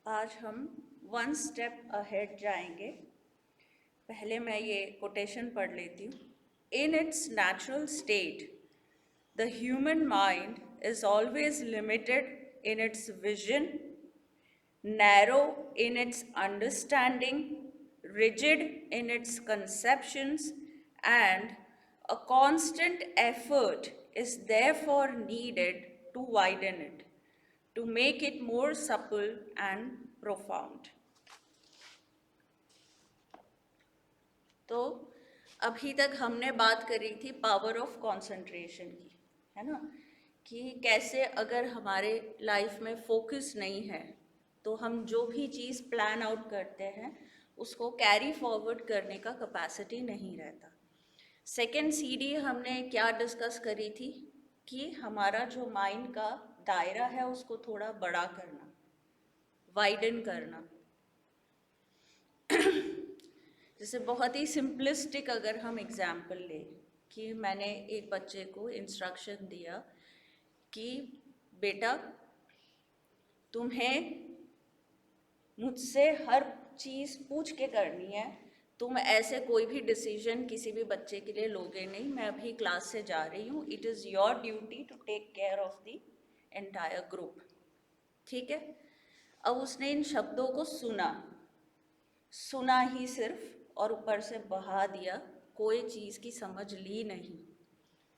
आज हम one step ahead जाएंगे। पहले मैं ये कोटेशन पढ़ लेती हूँ। In its natural state the human mind is always limited in its vision, narrow in its understanding, rigid in its conceptions, and a constant effort is therefore needed to widen it, to make it more supple and profound. तो अभी तक हमने बात करी थी power of concentration की, है ना, कि कैसे अगर हमारे लाइफ में फोकस नहीं है तो हम जो भी चीज़ प्लान आउट करते हैं उसको कैरी फॉरवर्ड करने का कैपेसिटी नहीं रहता। सेकेंड सीडी हमने क्या डिस्कस करी थी कि हमारा जो माइंड का दायरा है उसको थोड़ा बड़ा करना, वाइडन करना। जैसे बहुत ही सिंपलिस्टिक अगर हम एग्जाम्पल लें कि मैंने एक बच्चे को इंस्ट्रक्शन दिया कि बेटा तुम्हें मुझसे हर चीज़ पूछ के करनी है, तुम ऐसे कोई भी डिसीजन किसी भी बच्चे के लिए लोगे नहीं, मैं अभी क्लास से जा रही हूँ, it is your duty to take care of the entire group. ठीक है, अब उसने इन शब्दों को सुना ही सिर्फ और ऊपर से बहा दिया, कोई चीज़ की समझ ली नहीं,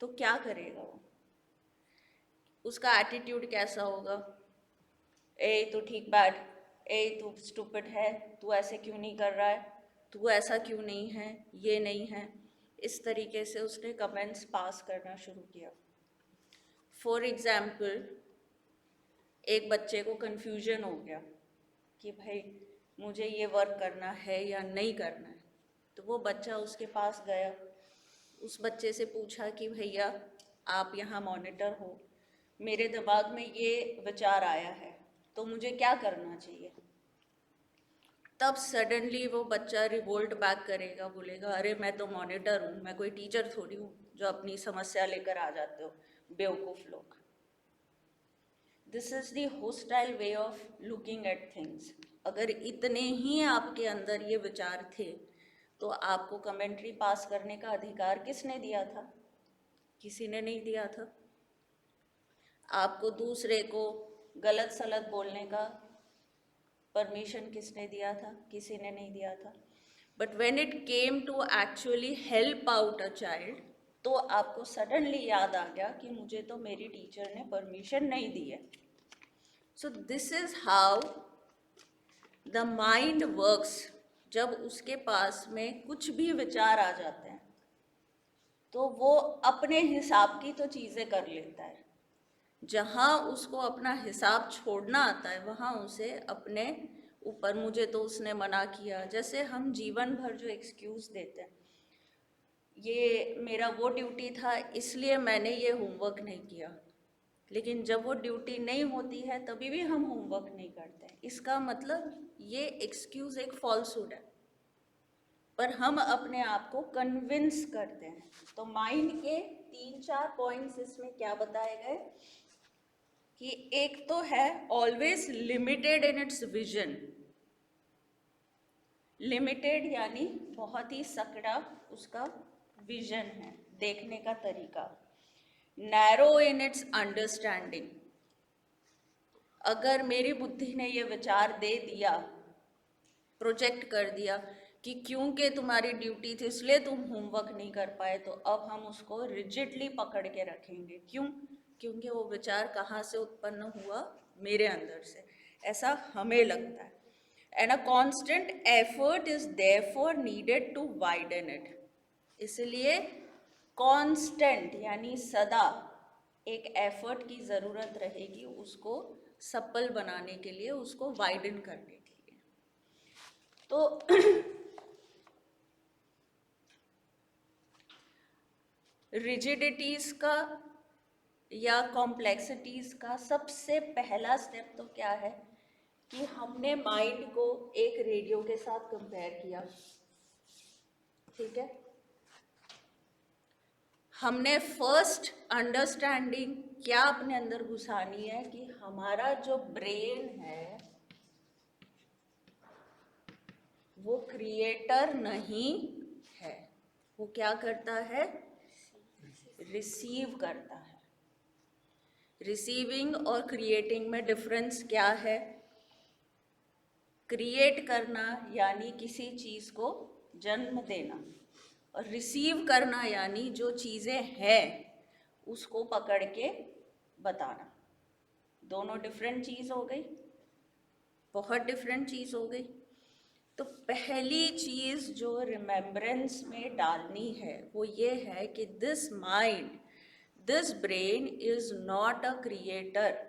तो क्या करेगा वो? उसका एटीट्यूड कैसा होगा? ए तू ठीक बैठ, ए तू स्टूपिड है, तू ऐसे क्यों नहीं कर रहा है, तू ऐसा क्यों नहीं है, ये नहीं है। इस तरीके से उसने कमेंट्स पास करना शुरू किया। फॉर एग्जाम्पल, एक बच्चे को कन्फ्यूजन हो गया कि भाई मुझे ये वर्क करना है या नहीं करना है, तो वो बच्चा उसके पास गया, उस बच्चे से पूछा कि भैया आप यहाँ मॉनिटर हो, मेरे दिमाग में ये विचार आया है, तो मुझे क्या करना चाहिए? तब सडनली वो बच्चा रिवोल्ट बैक करेगा, बोलेगा अरे मैं तो मॉनिटर हूँ, मैं कोई टीचर थोड़ी हूँ जो अपनी समस्या लेकर आ जाते हो, बेवकूफ़ लोग। This is the hostile way of looking at things. अगर इतने ही आपके अंदर ये विचार थे तो आपको कमेंट्री पास करने का अधिकार किसने दिया था? किसी ने नहीं दिया था। आपको दूसरे को गलत सलत बोलने का परमिशन किसने दिया था? किसी ने नहीं दिया था। But when it came to actually help out a child, तो आपको सडनली याद आ गया कि मुझे तो मेरी टीचर ने परमिशन नहीं दी है। सो this is how the mind works. जब उसके पास में कुछ भी विचार आ जाते हैं तो वो अपने हिसाब की तो चीज़ें कर लेता है। जहाँ उसको अपना हिसाब छोड़ना आता है वहाँ उसे अपने ऊपर, मुझे तो उसने मना किया, जैसे हम जीवन भर जो एक्सक्यूज़ देते हैं, ये मेरा वो ड्यूटी था इसलिए मैंने ये होमवर्क नहीं किया, लेकिन जब वो ड्यूटी नहीं होती है तभी भी हम होमवर्क नहीं करते हैं। इसका मतलब ये एक्सक्यूज़ एक फॉल्सहुड है, पर हम अपने आप को कन्विंस करते हैं। तो माइंड के 3-4 पॉइंट्स इसमें क्या बताए गए कि एक तो है always limited in its vision. Limited यानी बहुत ही सकड़ा उसका विजन है, देखने का तरीका। Narrow in its understanding. अगर मेरी बुद्धि ने ये विचार दे दिया, प्रोजेक्ट कर दिया कि क्योंकि तुम्हारी ड्यूटी थी इसलिए तुम होमवर्क नहीं कर पाए, तो अब हम उसको रिजिडली पकड़ के रखेंगे। क्यों? क्योंकि वो विचार कहाँ से उत्पन्न हुआ? मेरे अंदर से, ऐसा हमें लगता है। And a constant effort is therefore needed to widen it. इसलिए कांस्टेंट यानी सदा एक एफर्ट की ज़रूरत रहेगी उसको सफल बनाने के लिए, उसको वाइडन करने के लिए। तो रिजिडिटीज़ का या कॉम्प्लेक्सिटीज़ का सबसे पहला स्टेप तो क्या है कि हमने माइंड को एक रेडियो के साथ कंपेयर किया। ठीक है, हमने फर्स्ट अंडरस्टैंडिंग क्या अपने अंदर घुसानी है कि हमारा जो ब्रेन है वो क्रिएटर नहीं है। वो क्या करता है? रिसीव करता है। रिसीविंग और क्रिएटिंग में डिफरेंस क्या है? क्रिएट करना यानी किसी चीज़ को जन्म देना, और रिसीव करना यानी जो चीज़ें हैं उसको पकड़ के बताना। दोनों डिफरेंट चीज़ हो गई, बहुत डिफरेंट चीज़ हो गई। तो पहली चीज़ जो रिमेम्बरेंस में डालनी है वो ये है कि this mind, this brain is not a creator.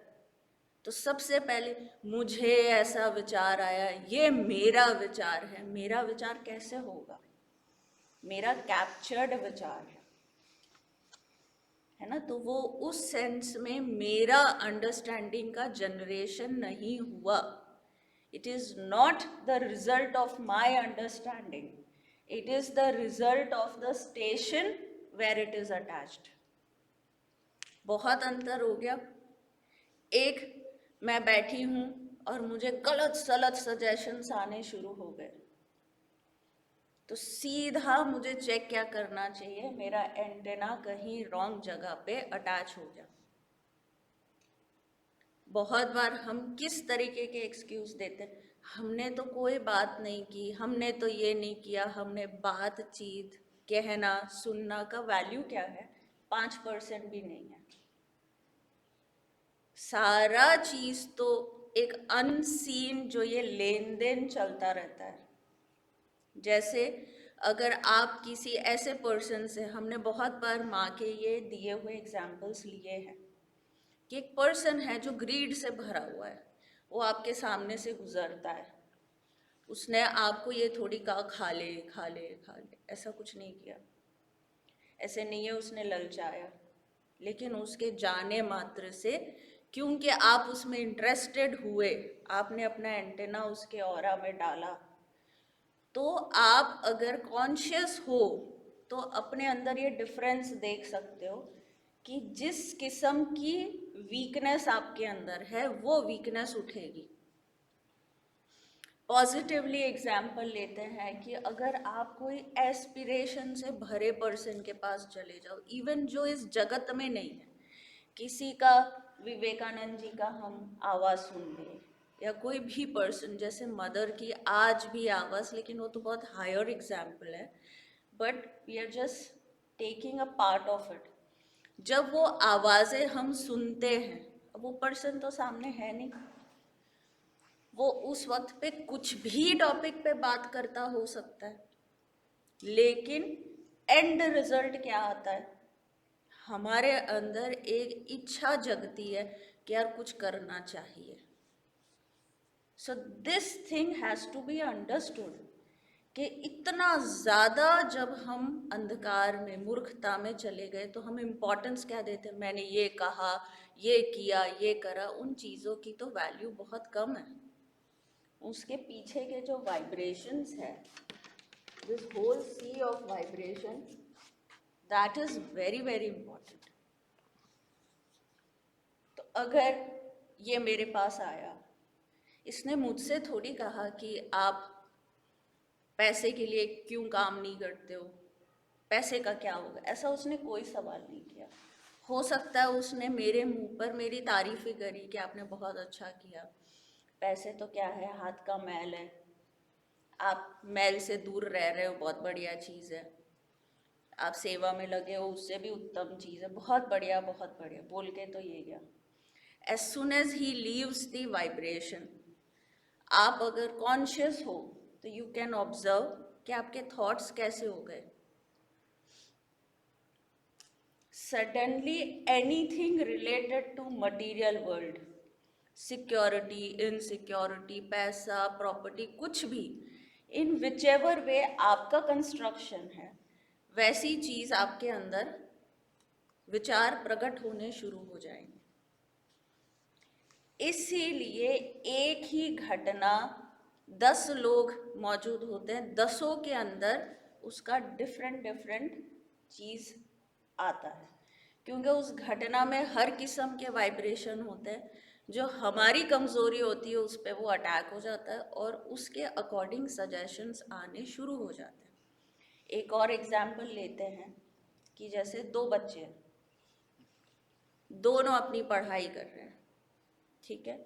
तो सबसे पहले मुझे ऐसा विचार आया, ये मेरा विचार है। मेरा विचार कैसे होगा? मेरा कैप्चर्ड विचार है ना। तो वो उस सेंस में मेरा अंडरस्टैंडिंग का जनरेशन नहीं हुआ। It is not the result of my understanding. It is the result of the station where it is attached. बहुत अंतर हो गया। एक, मैं बैठी हूँ और मुझे गलत सलत सजेशंस आने शुरू हो गए, तो सीधा मुझे चेक क्या करना चाहिए? मेरा एंटेना कहीं रॉन्ग जगह पे अटैच हो गया। बहुत बार हम किस तरीके के एक्सक्यूज देते हैं? हमने तो कोई बात नहीं की, हमने तो ये नहीं किया। हमने बातचीत, कहना, सुनना का वैल्यू क्या है? 5% भी नहीं है। सारा चीज तो एक अनसीन जो ये लेन देन चलता रहता है। जैसे अगर आप किसी ऐसे पर्सन से, हमने बहुत बार माँ के ये दिए हुए एग्जाम्पल्स लिए हैं कि एक पर्सन है जो ग्रीड से भरा हुआ है, वो आपके सामने से गुजरता है, उसने आपको ये थोड़ी कहा खा ले खा ले खा ले, ऐसा कुछ नहीं किया। ऐसे नहीं है उसने ललचाया, लेकिन उसके जाने मात्र से, क्योंकि आप उसमें इंटरेस्टेड हुए, आपने अपना एंटेना उसके ऑरा में डाला, तो आप अगर कॉन्शियस हो तो अपने अंदर ये डिफरेंस देख सकते हो कि जिस किस्म की वीकनेस आपके अंदर है वो वीकनेस उठेगी। पॉजिटिवली एग्जाम्पल लेते हैं कि अगर आप कोई एस्पिरेशन से भरे पर्सन के पास चले जाओ, इवन जो इस जगत में नहीं है, किसी का, विवेकानंद जी का हम आवाज़ सुन लें, या कोई भी पर्सन, जैसे मदर की आज भी आवाज़, लेकिन वो तो बहुत हायर एग्जाम्पल है, but we are just taking a part of it. जब वो आवाज़ें हम सुनते हैं, वो पर्सन तो सामने है नहीं, वो उस वक्त पे कुछ भी टॉपिक पे बात करता हो सकता है, लेकिन एंड रिजल्ट क्या आता है? हमारे अंदर एक इच्छा जगती है कि यार कुछ करना चाहिए। So this thing has to be understood कि इतना ज़्यादा जब हम अंधकार में, मूर्खता में चले गए, तो हम इम्पोर्टेंस क्या देते हैं? मैंने ये कहा, ये किया, ये करा। उन चीज़ों की तो वैल्यू बहुत कम है। उसके पीछे के जो वाइब्रेशंस है, this whole sea of vibration, that is very very important. तो अगर ये मेरे पास आया, इसने मुझसे थोड़ी कहा कि आप पैसे के लिए क्यों काम नहीं करते हो, पैसे का क्या होगा, ऐसा उसने कोई सवाल नहीं किया। हो सकता है उसने मेरे मुंह पर मेरी तारीफ ही करी कि आपने बहुत अच्छा किया, पैसे तो क्या है, हाथ का मैल है, आप मैल से दूर रह रहे हो, बहुत बढ़िया चीज़ है, आप सेवा में लगे हो, उससे भी उत्तम चीज़ है, बहुत बढ़िया बहुत बढ़िया, बोल के तो ये गया। As soon as he leaves the vibration, आप अगर कॉन्शियस हो तो यू कैन ऑब्जर्व कि आपके थॉट्स कैसे हो गए। Suddenly anything related to material world, security, insecurity, पैसा, प्रॉपर्टी, कुछ भी, इन विच एवर वे आपका कंस्ट्रक्शन है, वैसी चीज़ आपके अंदर विचार प्रकट होने शुरू हो जाएंगे। इसीलिए एक ही घटना 10 लोग मौजूद होते हैं, 10 के अंदर उसका डिफरेंट डिफरेंट चीज़ आता है, क्योंकि उस घटना में हर किस्म के वाइब्रेशन होते हैं। जो हमारी कमज़ोरी होती है उस पर वो अटैक हो जाता है और उसके अकॉर्डिंग सजेशंस आने शुरू हो जाते हैं। एक और एग्जाम्पल लेते हैं कि जैसे दो बच्चे हैं, दोनों अपनी पढ़ाई कर रहे हैं, ठीक है।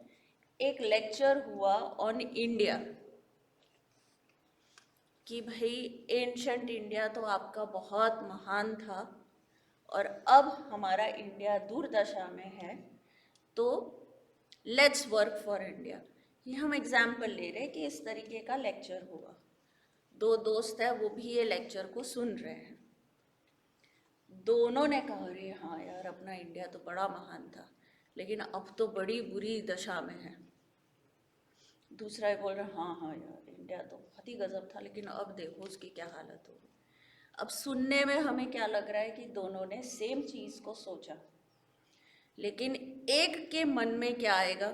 एक लेक्चर हुआ ऑन इंडिया कि भाई एंशंट इंडिया तो आपका बहुत महान था और अब हमारा इंडिया दुर्दशा में है, तो लेट्स वर्क फॉर इंडिया। ये हम एग्जाम्पल ले रहे हैं कि इस तरीके का लेक्चर हुआ। दो दोस्त है, वो भी ये लेक्चर को सुन रहे हैं। दोनों ने कहा अरे हाँ यार, अपना इंडिया तो बड़ा महान था लेकिन अब तो बड़ी बुरी दशा में है। दूसरा ही बोल रहा हाँ हाँ यार, इंडिया तो बहुत ही गजब था लेकिन अब देखो उसकी क्या हालत हो गई। अब सुनने में हमें क्या लग रहा है कि दोनों ने सेम चीज़ को सोचा, लेकिन एक के मन में क्या आएगा,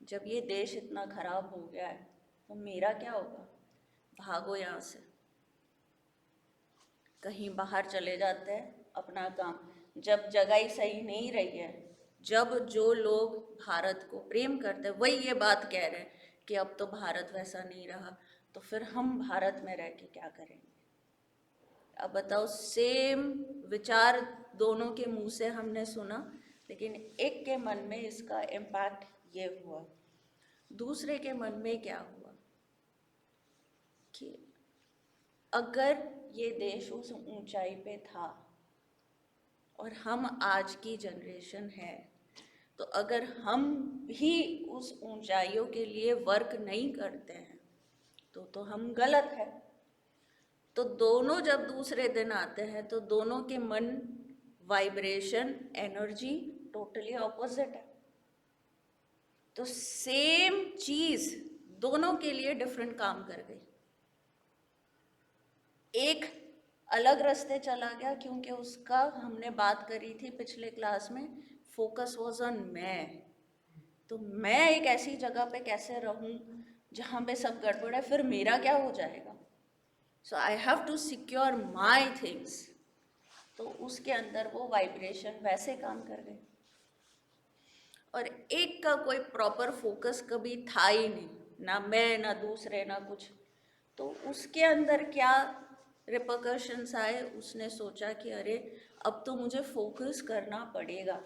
जब ये देश इतना खराब हो गया है तो मेरा क्या होगा, भागो यहाँ से, कहीं बाहर चले जाते हैं अपना काम। जब जगह ही सही नहीं रही है, जब जो लोग भारत को प्रेम करते हैं वही ये बात कह रहे हैं कि अब तो भारत वैसा नहीं रहा, तो फिर हम भारत में रह के क्या करेंगे। अब बताओ, सेम विचार दोनों के मुंह से हमने सुना, लेकिन एक के मन में इसका इम्पैक्ट ये हुआ, दूसरे के मन में क्या हुआ कि अगर ये देश उस ऊंचाई पे था और हम आज की जनरेशन है, तो अगर हम भी उस ऊंचाइयों के लिए वर्क नहीं करते हैं तो हम गलत है। तो दोनों जब दूसरे दिन आते हैं तो दोनों के मन, वाइब्रेशन, एनर्जी टोटली ऑपोजिट है। तो सेम चीज दोनों के लिए डिफरेंट काम कर गई। एक अलग रास्ते चला गया क्योंकि उसका, हमने बात करी थी पिछले क्लास में, फोकस वॉज ऑन मैं। तो मैं एक ऐसी जगह पे कैसे रहूं जहां पे सब गड़बड़ है, फिर मेरा क्या हो जाएगा। So I have to secure my things. तो उसके अंदर वो वाइब्रेशन वैसे काम कर गए। और एक का कोई प्रॉपर फोकस कभी था ही नहीं, ना मैं ना दूसरे ना कुछ। तो उसके अंदर क्या रिपरकशंस आए, उसने सोचा कि अरे अब तो मुझे फोकस करना पड़ेगा।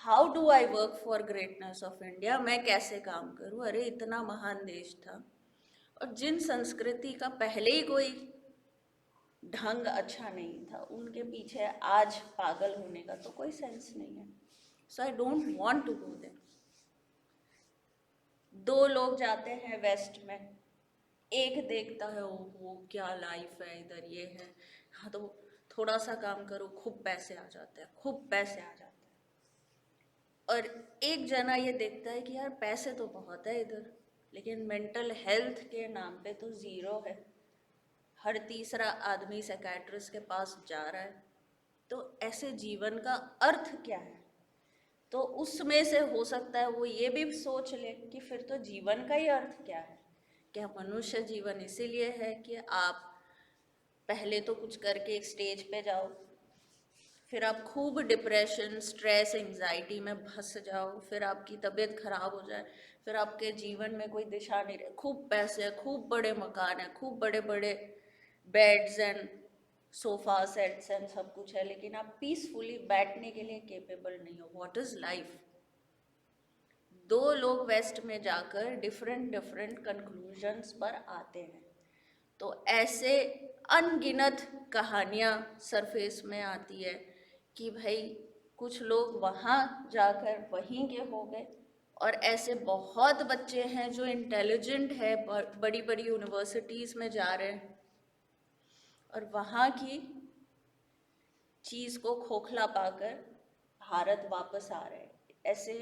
How do I work for greatness of India, मैं कैसे काम करूं, अरे इतना महान देश था और जिन संस्कृति का पहले ही कोई ढंग अच्छा नहीं था, उनके पीछे आज पागल होने का तो कोई सेंस नहीं है। So I don't want to go there. दो लोग जाते हैं वेस्ट में, एक देखता है ओहो क्या लाइफ है इधर, ये है, हाँ तो थोड़ा सा काम करो खूब पैसे आ जाते हैं, खूब पैसे आ जाते हैं। और एक जना ये देखता है कि यार पैसे तो बहुत है इधर, लेकिन मेंटल हेल्थ के नाम पे तो ज़ीरो है, हर तीसरा आदमी साइकियाट्रिस्ट के पास जा रहा है। तो ऐसे जीवन का अर्थ क्या है। तो उसमें से हो सकता है वो ये भी सोच ले कि फिर तो जीवन का ही अर्थ क्या है। क्या मनुष्य जीवन इसीलिए है कि आप पहले तो कुछ करके एक स्टेज पे जाओ, फिर आप खूब डिप्रेशन, स्ट्रेस, एंजाइटी में फंस जाओ, फिर आपकी तबीयत खराब हो जाए, फिर आपके जीवन में कोई दिशा नहीं रहे, खूब पैसे हैं, खूब बड़े मकान हैं, खूब बड़े बड़े beds and sofa sets and सब कुछ है, लेकिन आप पीसफुली बैठने के लिए केपेबल नहीं हो। What is life. दो लोग वेस्ट में जाकर डिफरेंट डिफरेंट कंक्लूजन्स पर आते हैं। तो ऐसे अनगिनत कहानियाँ सरफेस में आती है कि भाई कुछ लोग वहाँ जाकर वहीं के हो गए, और ऐसे बहुत बच्चे हैं जो इंटेलिजेंट है, बड़ी बड़ी यूनिवर्सिटीज़ में जा रहे हैं और वहाँ की चीज़ को खोखला पाकर भारत वापस आ रहे हैं। ऐसे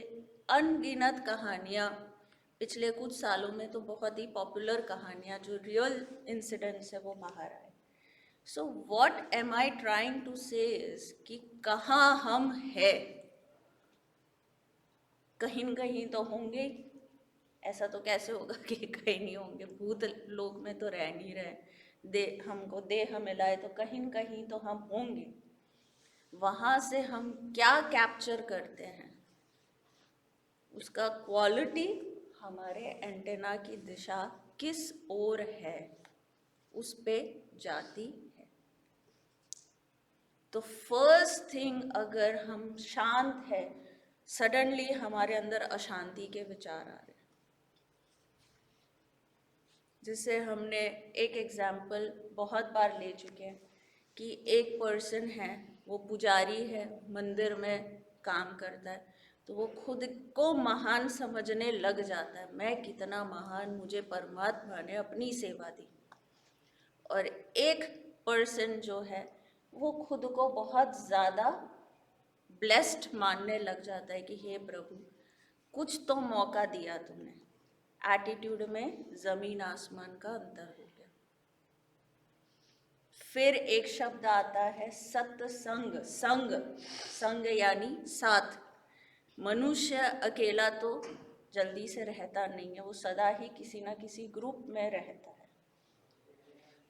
अनगिनत कहानियाँ पिछले कुछ सालों में तो बहुत ही पॉपुलर कहानियाँ जो रियल इंसिडेंट्स है वो बाहर आए। So what am I trying to say is कि कहाँ हम है, कहीं न कहीं तो होंगे। ऐसा तो कैसे होगा कि कहीं नहीं होंगे, भूत लोक में तो रह नहीं रहे, दे हमको देह मिलाए तो कहीं न कहीं तो हम होंगे। वहाँ से हम क्या कैप्चर करते हैं उसका क्वालिटी हमारे एंटेना की दिशा किस ओर है उस पे जाती है। तो फर्स्ट थिंग, अगर हम शांत है, सडनली हमारे अंदर अशांति के विचार आ रहे हैं। जिससे हमने एक एग्जाम्पल बहुत बार ले चुके हैं कि एक पर्सन है, वो पुजारी है, मंदिर में काम करता है, तो वो खुद को महान समझने लग जाता है, मैं कितना महान, मुझे परमात्मा ने अपनी सेवा दी। और एक पर्सन जो है वो खुद को बहुत ज़्यादा ब्लेस्ड मानने लग जाता है कि हे प्रभु, कुछ तो मौका दिया तुमने। एटीट्यूड में ज़मीन आसमान का अंतर हो गया। फिर एक शब्द आता है सत्संग। संग, संग यानी साथ। मनुष्य अकेला तो जल्दी से रहता नहीं है, वो सदा ही किसी ना किसी ग्रुप में रहता है।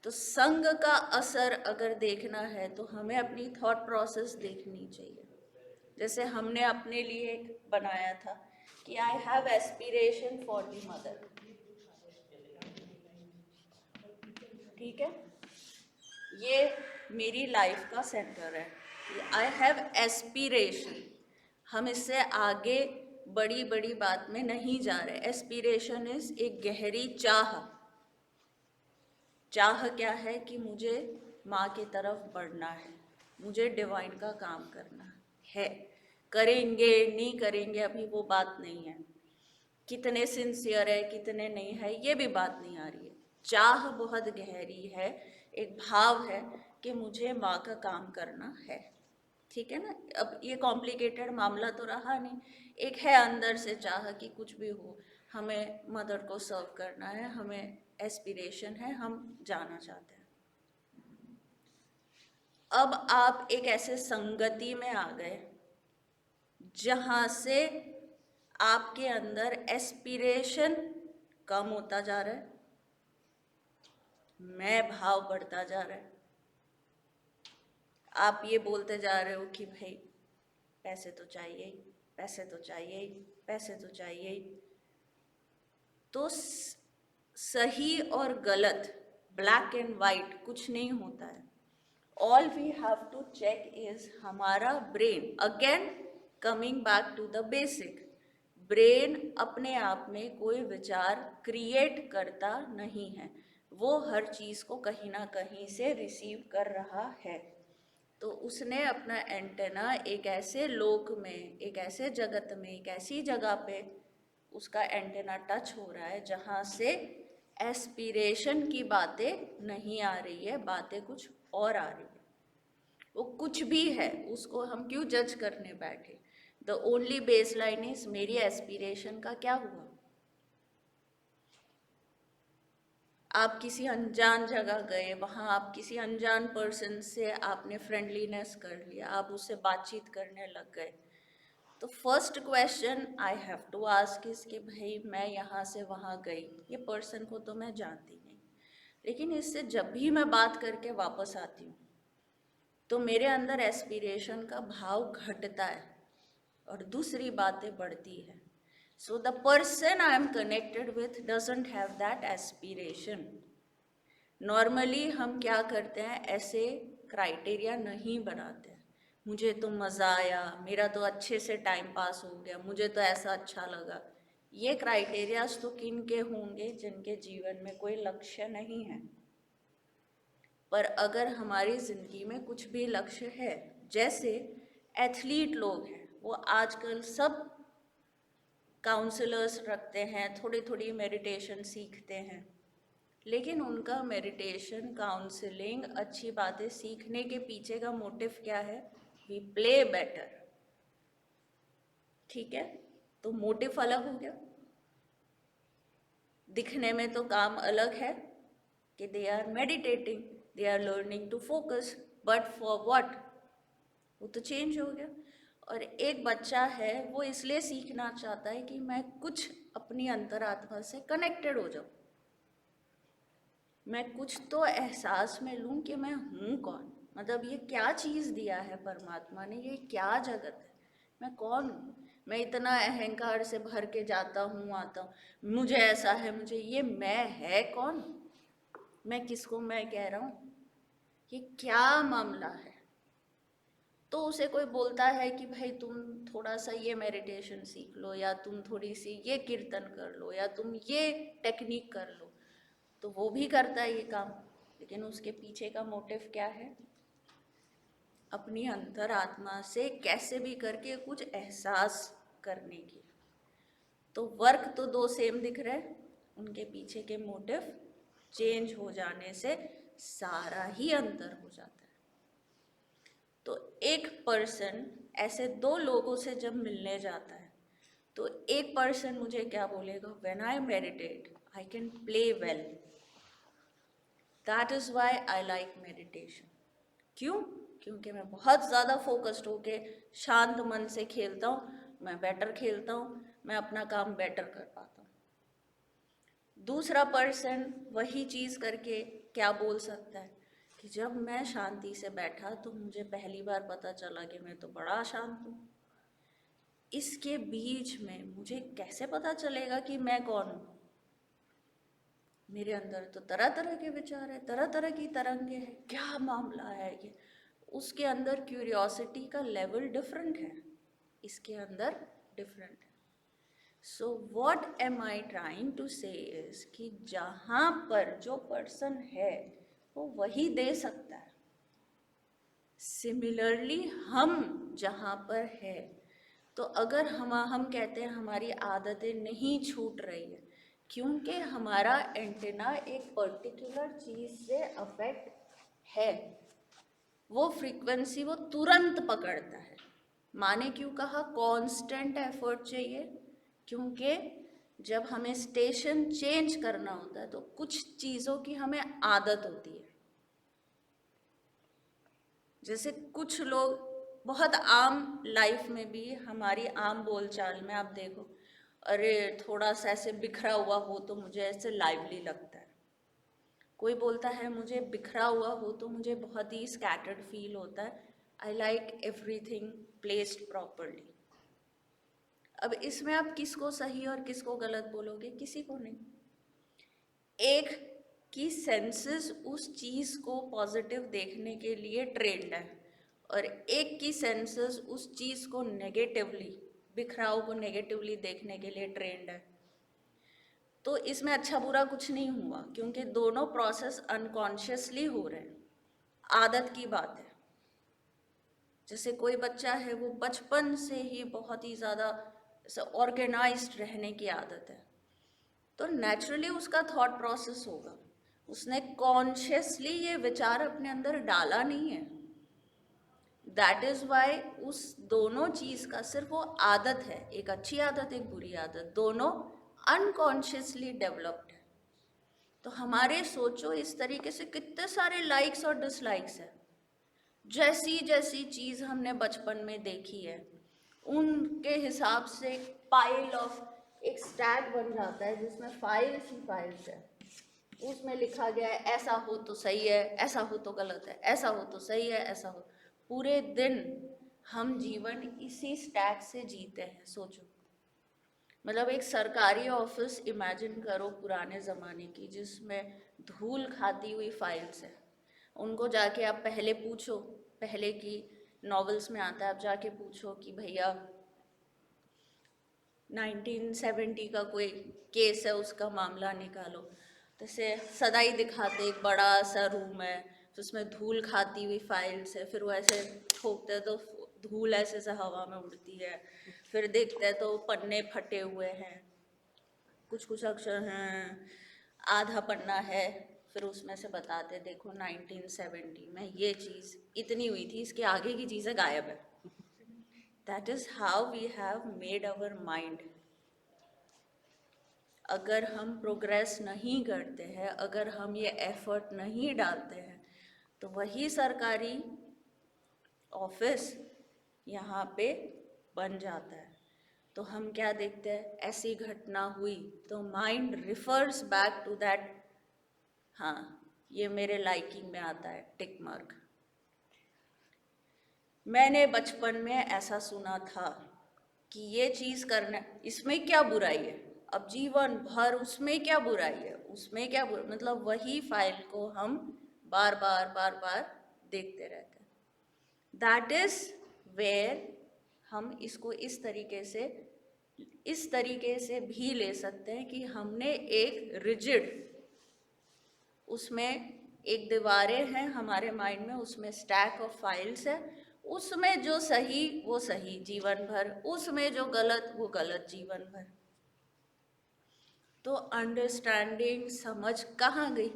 तो संग का असर अगर देखना है तो हमें अपनी थॉट प्रोसेस देखनी चाहिए। जैसे हमने अपने लिए एक बनाया था कि I have aspiration for the mother, ठीक है, ये मेरी लाइफ का सेंटर है कि आई हैव एस्पिरेशन। हम इससे आगे बड़ी बड़ी बात में नहीं जा रहे। एस्पिरेशन इज एक गहरी चाह। चाह क्या है कि मुझे माँ की तरफ बढ़ना है, मुझे डिवाइन का काम करना है। करेंगे नहीं करेंगे अभी वो बात नहीं है, कितने सिंसियर है कितने नहीं है ये भी बात नहीं आ रही है। चाह बहुत गहरी है, एक भाव है कि मुझे माँ का काम करना है, ठीक है ना। अब ये कॉम्प्लिकेटेड मामला तो रहा नहीं, एक है अंदर से चाह कि कुछ भी हो, हमें मदर को सर्व करना है, हमें एस्पिरेशन है, हम जाना चाहते हैं। अब आप एक ऐसे संगति में आ गए जहाँ से आपके अंदर एस्पिरेशन कम होता जा रहा है, मैं भाव बढ़ता जा रहा है। आप ये बोलते जा रहे हो कि भाई पैसे तो चाहिए ही, पैसे तो चाहिए ही, पैसे तो चाहिए ही। तो सही और गलत, ब्लैक एंड वाइट कुछ नहीं होता है। All we have to check is हमारा brain, again coming back to the basic, brain अपने आप में कोई विचार क्रिएट करता नहीं है, वो हर चीज़ को कहीं ना कहीं से रिसीव कर रहा है। तो उसने अपना एंटेना एक ऐसे लोक में, एक ऐसे जगत में, एक ऐसी जगह पे उसका एंटेना टच हो रहा है जहाँ से एस्पिरेशन की बातें नहीं आ रही है, बातें कुछ और आ रही है। वो कुछ भी है, उसको हम क्यों जज करने बैठे। The only base line is मेरी एस्पिरेशन का क्या हुआ। आप किसी अनजान जगह गए, वहाँ आप किसी अनजान पर्सन से आपने फ्रेंडलीनेस कर लिया, आप उससे बातचीत करने लग गए, तो first question I have to ask is कि भाई मैं यहाँ से वहाँ गई, ये पर्सन को तो मैं जानती नहीं, लेकिन इससे जब भी मैं बात करके वापस आती हूँ तो मेरे अंदर एस्पिरेशन का भाव घटता है और दूसरी बातें बढ़ती है। So the person I am connected with doesn't have that aspiration. Normally हम क्या करते हैं, ऐसे क्राइटेरिया नहीं बनाते हैं। मुझे तो मज़ा आया, मेरा तो अच्छे से टाइम पास हो गया, मुझे तो ऐसा अच्छा लगा। ये क्राइटेरियाज तो किन के होंगे, जिनके जीवन में कोई लक्ष्य नहीं है। पर अगर हमारी ज़िंदगी में कुछ भी लक्ष्य है, जैसे एथलीट लोग हैं, वो आजकल सब काउंसलर्स रखते हैं, थोड़ी थोड़ी मेडिटेशन सीखते हैं, लेकिन उनका मेडिटेशन, काउंसलिंग, अच्छी बातें सीखने के पीछे का मोटिव क्या है, वी प्ले बेटर, ठीक है। तो मोटिव अलग हो गया, दिखने में तो काम अलग है कि they are meditating, they are learning to focus, but for what, वो तो चेंज हो गया। और एक बच्चा है, वो इसलिए सीखना चाहता है कि मैं कुछ अपनी अंतरात्मा से कनेक्टेड हो जाऊं, मैं कुछ तो एहसास में लूं कि मैं हूँ कौन, मतलब ये क्या चीज़ दिया है परमात्मा ने, ये क्या जगत है, मैं कौन हूँ? मैं इतना अहंकार से भर के जाता हूँ आता हूँ, मुझे ऐसा है, मुझे ये मैं है कौन? मैं किसको मैं कह रहा हूँ? ये क्या मामला है? तो उसे कोई बोलता है कि भाई तुम थोड़ा सा ये मेडिटेशन सीख लो, या तुम थोड़ी सी ये कीर्तन कर लो, या तुम ये टेक्निक कर लो, तो वो भी करता है ये काम, लेकिन उसके पीछे का मोटिव क्या है? अपनी अंतरात्मा से कैसे भी करके कुछ एहसास करने की। तो वर्क तो दो सेम दिख रहे हैं, उनके पीछे के मोटिव चेंज हो जाने से सारा ही अंतर हो जाता है। तो एक पर्सन ऐसे दो लोगों से जब मिलने जाता है, तो एक पर्सन मुझे क्या बोलेगा? When I meditate I can play well, that is why I like meditation. क्यों? क्योंकि मैं बहुत ज़्यादा फोकस्ड होके शांत मन से खेलता हूँ, मैं बेटर खेलता हूँ, मैं अपना काम बेटर कर पाता हूँ। दूसरा पर्सन वही चीज़ करके क्या बोल सकता है कि जब मैं शांति से बैठा तो मुझे पहली बार पता चला कि मैं तो बड़ा शांत हूँ। इसके बीच में मुझे कैसे पता चलेगा कि मैं कौन हूँ? मेरे अंदर तो तरह तरह के विचार है, तरह तरह की तरंगे हैं, क्या मामला है ये? उसके अंदर क्यूरियोसिटी का लेवल डिफरेंट है, इसके अंदर डिफरेंट है। So what am I trying to say is कि जहाँ पर जो पर्सन है वो वही दे सकता है। सिमिलरली हम जहाँ पर है, तो अगर हम कहते हैं हमारी आदतें नहीं छूट रही है, क्योंकि हमारा एंटेना एक पर्टिकुलर चीज़ से अफेक्ट है, वो फ्रीक्वेंसी वो तुरंत पकड़ता है। माने क्यों कहा कांस्टेंट एफर्ट चाहिए? क्योंकि जब हमें स्टेशन चेंज करना होता है तो कुछ चीज़ों की हमें आदत होती है। जैसे कुछ लोग बहुत आम लाइफ में भी, हमारी आम बोलचाल में आप देखो, अरे थोड़ा सा ऐसे बिखरा हुआ हो तो मुझे ऐसे लाइवली लगता है। कोई बोलता है मुझे बिखरा हुआ हो तो मुझे बहुत ही स्कैटर्ड फील होता है, I like everything placed properly. अब इसमें आप किसको सही और किसको गलत बोलोगे? किसी को नहीं। एक की सेंसेस उस चीज़ को पॉजिटिव देखने के लिए ट्रेंड है, और एक की सेंसेस उस चीज़ को नेगेटिवली, बिखराव को नेगेटिवली देखने के लिए ट्रेंड है। तो इसमें अच्छा बुरा कुछ नहीं हुआ, क्योंकि दोनों प्रोसेस अनकॉन्शियसली हो रहे हैं। आदत की बात है। जैसे कोई बच्चा है, वो बचपन से ही बहुत ही ज़्यादा ऑर्गेनाइज्ड रहने की आदत है, तो नेचुरली उसका थॉट प्रोसेस होगा। उसने कॉन्शियसली ये विचार अपने अंदर डाला नहीं है। दैट इज़ वाई उस दोनों चीज़ का सिर्फ वो आदत है, एक अच्छी आदत एक बुरी आदत, दोनों अनकॉन्शियसली डेवलप्ड है। तो हमारे सोचो इस तरीके से कितने सारे लाइक्स और डिसलाइक्स है। जैसी जैसी चीज़ हमने बचपन में देखी है उनके हिसाब से पाइल ऑफ एक स्टैक बन जाता है, जिसमें फाइल्स ही फाइल्स है। उसमें लिखा गया है ऐसा हो तो सही है, ऐसा हो तो गलत है, ऐसा हो तो सही है, ऐसा हो। पूरे दिन हम जीवन इसी स्टैक से जीते हैं। सोचो, मतलब एक सरकारी ऑफिस इमेजिन करो पुराने ज़माने की, जिसमें धूल खाती हुई फाइल्स है। उनको जाके आप पहले पूछो, पहले की नॉवेल्स में आता है, आप जाके पूछो कि भैया 1970 का कोई केस है, उसका मामला निकालो। जैसे सदाई दिखाते, एक बड़ा सा रूम है तो उसमें धूल खाती हुई फाइल्स है, फिर वो ऐसे ठोकते तो धूल ऐसे से हवा में उड़ती है, फिर देखते हैं तो पन्ने फटे हुए हैं, कुछ कुछ अक्षर हैं, आधा पन्ना है, फिर उसमें से बताते देखो 1970 में ये चीज़ इतनी हुई थी, इसके आगे की चीज़ें गायब है। That is how we have made our mind. अगर हम प्रोग्रेस नहीं करते हैं, अगर हम ये एफर्ट नहीं डालते हैं, तो वही सरकारी ऑफिस यहाँ पे बन जाता है। तो हम क्या देखते हैं, ऐसी घटना हुई तो mind refers back to that, हाँ ये मेरे लाइकिंग में आता है, टिक मार्क। मैंने बचपन में ऐसा सुना था, कि ये चीज करना, इसमें क्या बुराई है, अब जीवन भर उसमें क्या बुराई है, उसमें क्या बुराई, मतलब वही फाइल को हम बार बार देखते रहते हैं। दैट इज वेयर हम इसको इस तरीके से भी ले सकते हैं कि हमने एक रिजिड, उसमें एक दीवारें हैं हमारे माइंड में, उसमें स्टैक ऑफ फाइल्स है, उसमें जो सही वो सही जीवन भर, उसमें जो गलत वो गलत जीवन भर। तो अंडरस्टैंडिंग, समझ कहाँ गई?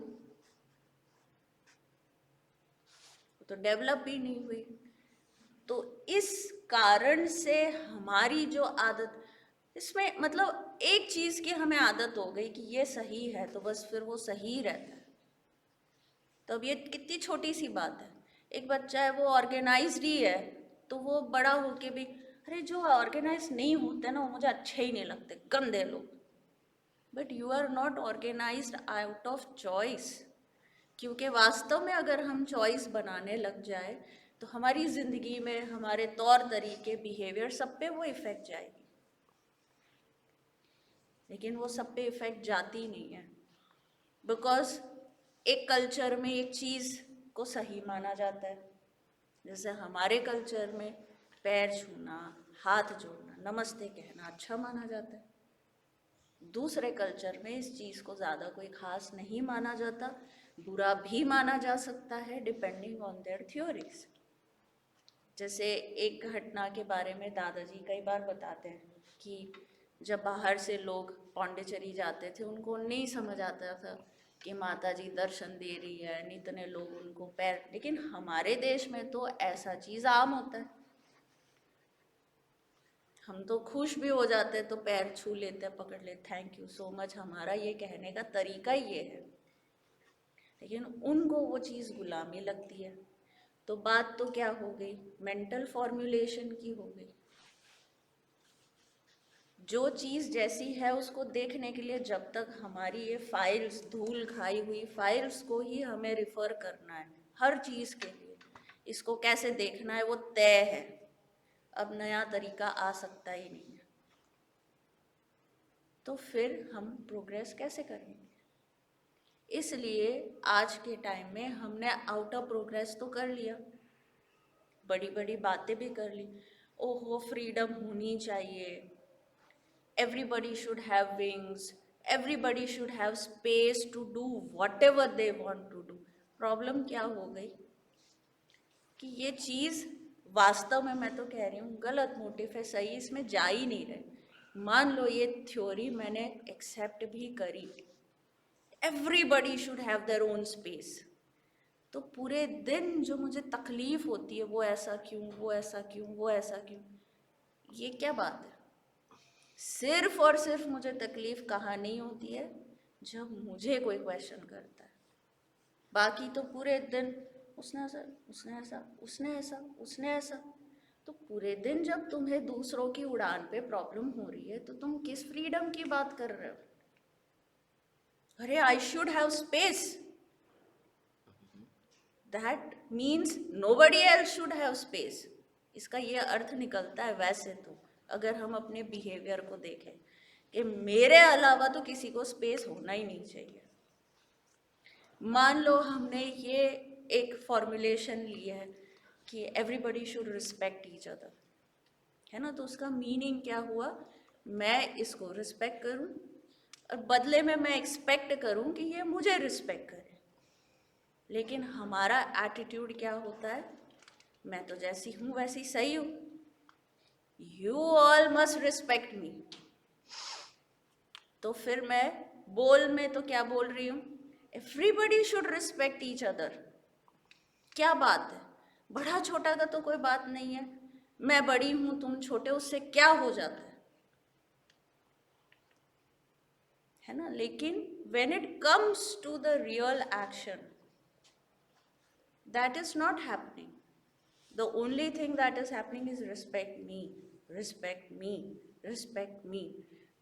तो डेवलप भी नहीं हुई। तो इस कारण से हमारी जो आदत, इसमें मतलब एक चीज की हमें आदत हो गई कि ये सही है तो बस फिर वो सही रहता है। तो अब ये कितनी छोटी सी बात है, एक बच्चा है वो ऑर्गेनाइज्ड ही है, तो वो बड़ा होके भी, अरे जो ऑर्गेनाइज नहीं होते ना वो मुझे अच्छे ही नहीं लगते, गंदे लोग। But you are not organised out of choice, क्योंकि वास्तव में अगर हम चॉइस बनाने लग जाए तो हमारी ज़िंदगी में हमारे तौर तरीके, बिहेवियर, सब पे वो इफ़ेक्ट जाएगी। लेकिन वो सब पे इफ़ेक्ट जाती नहीं है, बिकॉज एक कल्चर में एक चीज़ को सही माना जाता है। जैसे हमारे कल्चर में पैर छूना, हाथ जोड़ना, नमस्ते कहना अच्छा माना जाता है। दूसरे कल्चर में इस चीज़ को ज़्यादा कोई खास नहीं माना जाता, बुरा भी माना जा सकता है, डिपेंडिंग ऑन देयर थ्योरीज। जैसे एक घटना के बारे में दादाजी कई बार बताते हैं कि जब बाहर से लोग पौंडीचेरी जाते थे, उनको नहीं समझ आता था कि माता जी दर्शन दे रही है, इतने लोग उनको पैर, लेकिन हमारे देश में तो ऐसा चीज़ आम होता है, हम तो खुश भी हो जाते हैं तो पैर छू लेते हैं, पकड़ लेते, थैंक यू सो मच, हमारा ये कहने का तरीका ही ये है। लेकिन उनको वो चीज़ गुलामी लगती है। तो बात तो क्या हो गई, मेंटल फॉर्मुलेशन की हो गई। जो चीज़ जैसी है उसको देखने के लिए जब तक हमारी ये फाइल्स, धूल खाई हुई फाइल्स को ही हमें रिफ़र करना है हर चीज़ के लिए, इसको कैसे देखना है वो तय है, अब नया तरीका आ सकता ही नहीं है। तो फिर हम प्रोग्रेस कैसे करेंगे? इसलिए आज के टाइम में हमने आउटर प्रोग्रेस तो कर लिया, बड़ी बड़ी बातें भी कर ली, ओहो फ्रीडम होनी चाहिए, everybody should have wings, everybody should have space to do whatever they want to do। Problem क्या हो गई कि ये चीज़ वास्तव में, मैं तो कह रही हूँ गलत मोटिव है, सही इसमें जा ही नहीं रहे। मान लो ये थ्योरी मैंने एक्सेप्ट भी करी, everybody should have their own space, तो पूरे दिन जो मुझे तकलीफ होती है, वो ऐसा क्यों, वो ऐसा क्यों, वो ऐसा क्यों, ये क्या बात है? सिर्फ और सिर्फ मुझे तकलीफ कहाँ नहीं होती है, जब मुझे कोई क्वेश्चन करता है। बाकी तो पूरे दिन उसने ऐसा, उसने ऐसा, उसने ऐसा, उसने ऐसा। तो पूरे दिन जब तुम्हें दूसरों की उड़ान पे प्रॉब्लम हो रही है तो तुम किस फ्रीडम की बात कर रहे हो? अरे I should have space, that means nobody else should have space. इसका ये अर्थ निकलता है वैसे तो, अगर हम अपने बिहेवियर को देखें कि मेरे अलावा तो किसी को स्पेस होना ही नहीं चाहिए। मान लो हमने ये एक फॉर्मुलेशन ली है कि everybody should respect each other, है ना, तो उसका मीनिंग क्या हुआ, मैं इसको रिस्पेक्ट करूं और बदले में मैं एक्सपेक्ट करूं कि ये मुझे रिस्पेक्ट करे। लेकिन हमारा एटीट्यूड क्या होता है, मैं तो जैसी हूँ वैसी सही हूँ, यू ऑल मस्ट रिस्पेक्ट मी। तो फिर मैं बोल में तो क्या बोल रही हूँ, everybody should respect each other. क्या बात है, बड़ा छोटा का तो कोई बात नहीं है, मैं बड़ी हूं तुम छोटे, उससे क्या हो जाता है ना। लेकिन when it comes to the real action, that is not happening. The only thing that is happening is respect me, respect me, respect me।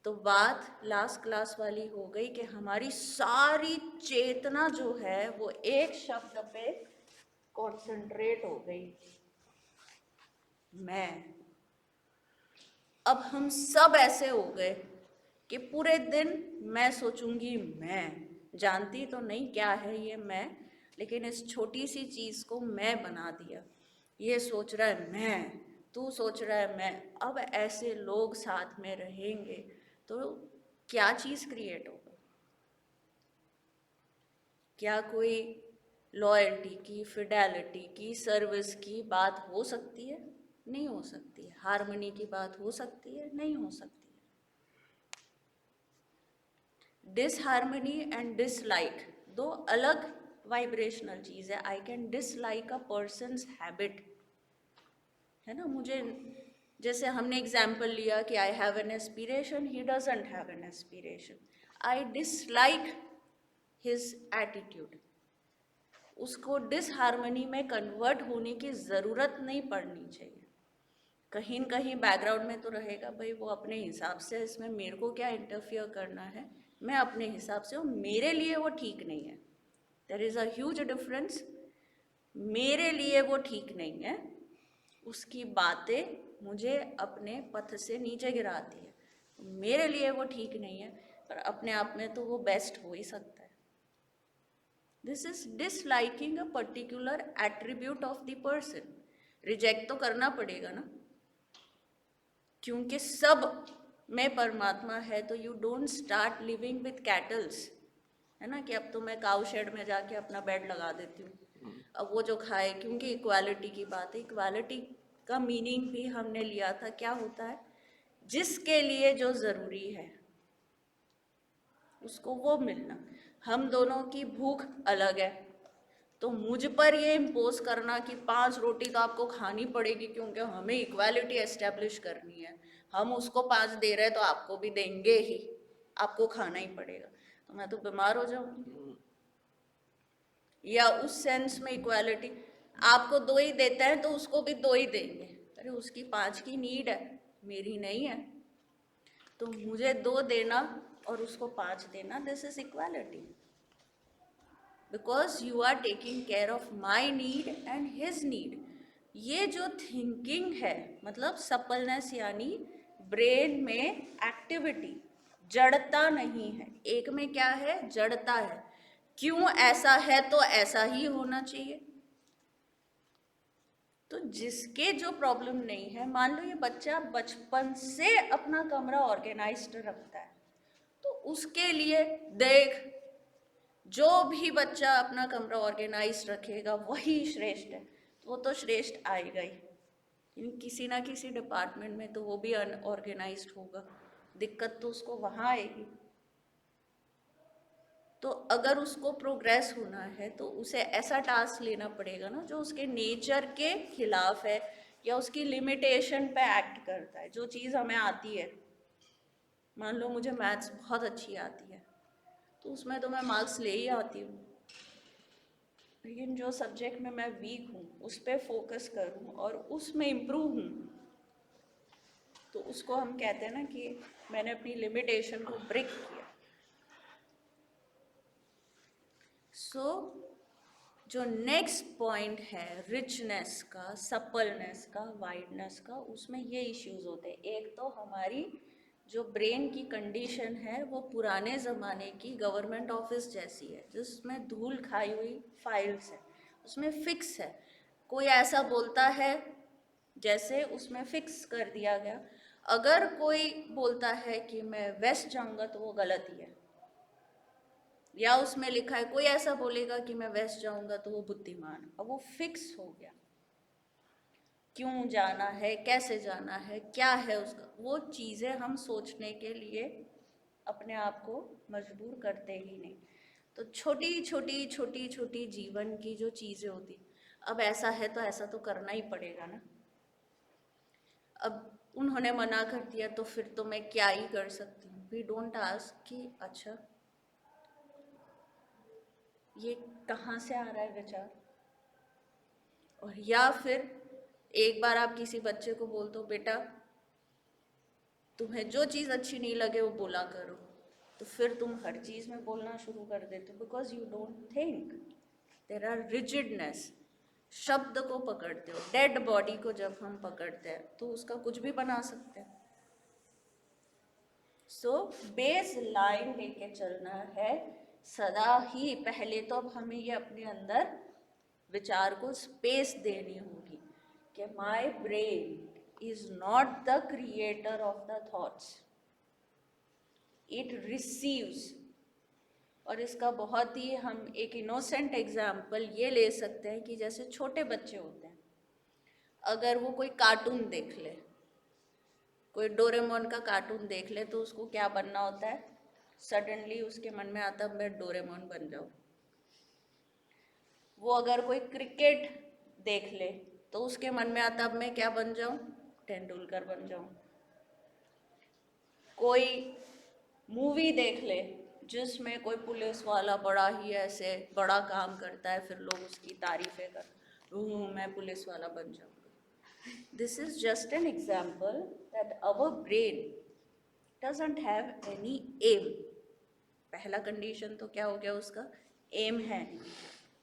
तो बात लास्ट क्लास वाली हो गई कि हमारी सारी चेतना जो है वो एक शब्द पे कॉन्सेंट्रेट हो गई, मैं। अब हम सब ऐसे हो गए कि पूरे दिन मैं सोचूंगी, मैं जानती तो नहीं क्या है ये मैं, लेकिन इस छोटी सी चीज को मैं बना दिया। ये सोच रहा है मैं, तू सोच रहा है मैं। अब ऐसे लोग साथ में रहेंगे तो क्या चीज क्रिएट होगा? क्या कोई लॉयल्टी की, फिडेलिटी की, सर्विस की बात हो सकती है? नहीं हो सकती है। हार्मनी की बात हो सकती है? नहीं हो सकती है। डिसहार्मनी एंड डिसलाइक दो अलग वाइब्रेशनल चीज है। I can dislike a person's habit, है ना। मुझे, जैसे हमने एग्जाम्पल लिया कि I have an aspiration, he doesn't have an aspiration, I dislike his attitude. उसको डिसहार्मनी में कन्वर्ट होने की ज़रूरत नहीं पड़नी चाहिए। कहीं न कहीं बैकग्राउंड में तो रहेगा, भाई वो अपने हिसाब से, इसमें मेरे को क्या इंटरफियर करना है, मैं अपने हिसाब से हूँ, मेरे लिए वो ठीक नहीं है। There is a huge difference. मेरे लिए वो ठीक नहीं है, उसकी बातें मुझे अपने पथ से नीचे गिराती है। मेरे लिए वो ठीक नहीं है, पर अपने आप में तो वो बेस्ट हो ही सकता है। This is disliking a particular attribute of the person. Reject तो करना पड़ेगा ना, क्योंकि सब में परमात्मा है। तो you don't start living with kettles, है ना, कि अब तो मैं काउ शेड में जाके अपना बेड लगा देती हूँ, अब वो जो खाए। क्योंकि इक्वालिटी की बात है। इक्वालिटी का मीनिंग भी हमने लिया था, क्या होता है, जिसके लिए जो ज़रूरी है उसको वो मिलना। हम दोनों की भूख अलग है, तो मुझ पर ये इम्पोज करना कि 5 रोटी तो आपको खानी पड़ेगी क्योंकि हमें इक्वालिटी एस्टेब्लिश करनी है, हम उसको 5 दे रहे हैं तो आपको भी देंगे ही, आपको खाना ही पड़ेगा, तो मैं तो बीमार हो जाऊंगी। या उस सेंस में इक्वालिटी, आपको 2 ही देते हैं तो उसको भी 2 ही देंगे। अरे उसकी 5 की नीड है, मेरी नहीं है, तो मुझे 2 देना और उसको 5 देना, this is equality. Because you are taking care of my need and his need. ये जो थिंकिंग है, मतलब सप्पलनेस, यानी ब्रेन में एक्टिविटी, जड़ता नहीं है। एक में क्या है, जड़ता है। क्यों ऐसा है तो ऐसा ही होना चाहिए। तो जिसके जो प्रॉब्लम नहीं है, मान लो ये बच्चा बचपन से अपना कमरा ऑर्गेनाइज्ड रखता है, तो उसके लिए देख, जो भी बच्चा अपना कमरा ऑर्गेनाइज रखेगा वही श्रेष्ठ है, तो वो तो श्रेष्ठ आएगा ही। किसी ना किसी डिपार्टमेंट में तो वो भी अनऑर्गेनाइज्ड होगा, दिक्कत तो उसको वहाँ आएगी। तो अगर उसको प्रोग्रेस होना है तो उसे ऐसा टास्क लेना पड़ेगा ना जो उसके नेचर के खिलाफ है, या उसकी लिमिटेशन पे एक्ट करता है। जो चीज़ हमें आती है, मान लो मुझे मैथ्स बहुत अच्छी आती है, तो उसमें तो मैं मार्क्स ले ही आती हूँ। लेकिन जो सब्जेक्ट में मैं वीक हूँ उस पर फोकस करूँ और उसमें इम्प्रूव हूँ, तो उसको हम कहते हैं ना कि मैंने अपनी लिमिटेशन को ब्रेक किया। सो जो नेक्स्ट पॉइंट है रिचनेस का, सपलनेस का, वाइडनेस का, उसमें ये इश्यूज होते हैं। एक तो हमारी जो ब्रेन की कंडीशन है वो पुराने ज़माने की गवर्नमेंट ऑफिस जैसी है, जिसमें धूल खाई हुई फाइल्स है, उसमें फिक्स है। कोई ऐसा बोलता है जैसे उसमें फिक्स कर दिया गया। अगर कोई बोलता है कि मैं वेस्ट जाऊंगा तो वो गलत ही है। या उसमें लिखा है, कोई ऐसा बोलेगा कि मैं वेस्ट जाऊंगा तो वो बुद्धिमान। अब वो फिक्स हो गया, क्यों जाना है, कैसे जाना है, क्या है उसका, वो चीज़ें हम सोचने के लिए अपने आप को मजबूर करते ही नहीं। तो छोटी छोटी छोटी छोटी जीवन की जो चीज़ें होती, अब ऐसा है तो ऐसा तो करना ही पड़ेगा ना। अब उन्होंने मना कर दिया तो फिर तो मैं क्या ही कर सकती हूँ। वी डोंट आस्क कि अच्छा ये कहाँ से आ रहा है विचार। और या फिर एक बार आप किसी बच्चे को बोल दो, बेटा तुम्हें जो चीज़ अच्छी नहीं लगे वो बोला करो, तो फिर तुम हर चीज़ में बोलना शुरू कर देते हो, because you don't think. There are rigidness. शब्द को पकड़ते हो, डेड बॉडी को जब हम पकड़ते हैं तो उसका कुछ भी बना सकते हैं। सो बेस लाइन लेके चलना है सदा ही। पहले तो अब हमें ये अपने अंदर विचार को स्पेस देनी होगी कि my brain is not the creator of the thoughts, it receives. और इसका बहुत ही हम एक इनोसेंट एग्जाम्पल ये ले सकते हैं कि जैसे छोटे बच्चे होते हैं, अगर वो कोई कार्टून देख ले, कोई डोरेमोन का कार्टून देख ले, तो उसको क्या बनना होता है? सडनली उसके मन में आता है मैं डोरेमोन बन जाऊं। वो अगर कोई क्रिकेट देख ले तो उसके मन में आता अब मैं क्या बन जाऊं? तेंदुलकर बन जाऊं। कोई मूवी देख ले जिसमें कोई पुलिस वाला बड़ा ही ऐसे बड़ा काम करता है, फिर लोग उसकी तारीफें कर, मैं पुलिस वाला बन जाऊंगा। This is just an example that our brain doesn't have any aim. पहला कंडीशन तो क्या हो गया उसका? एम है।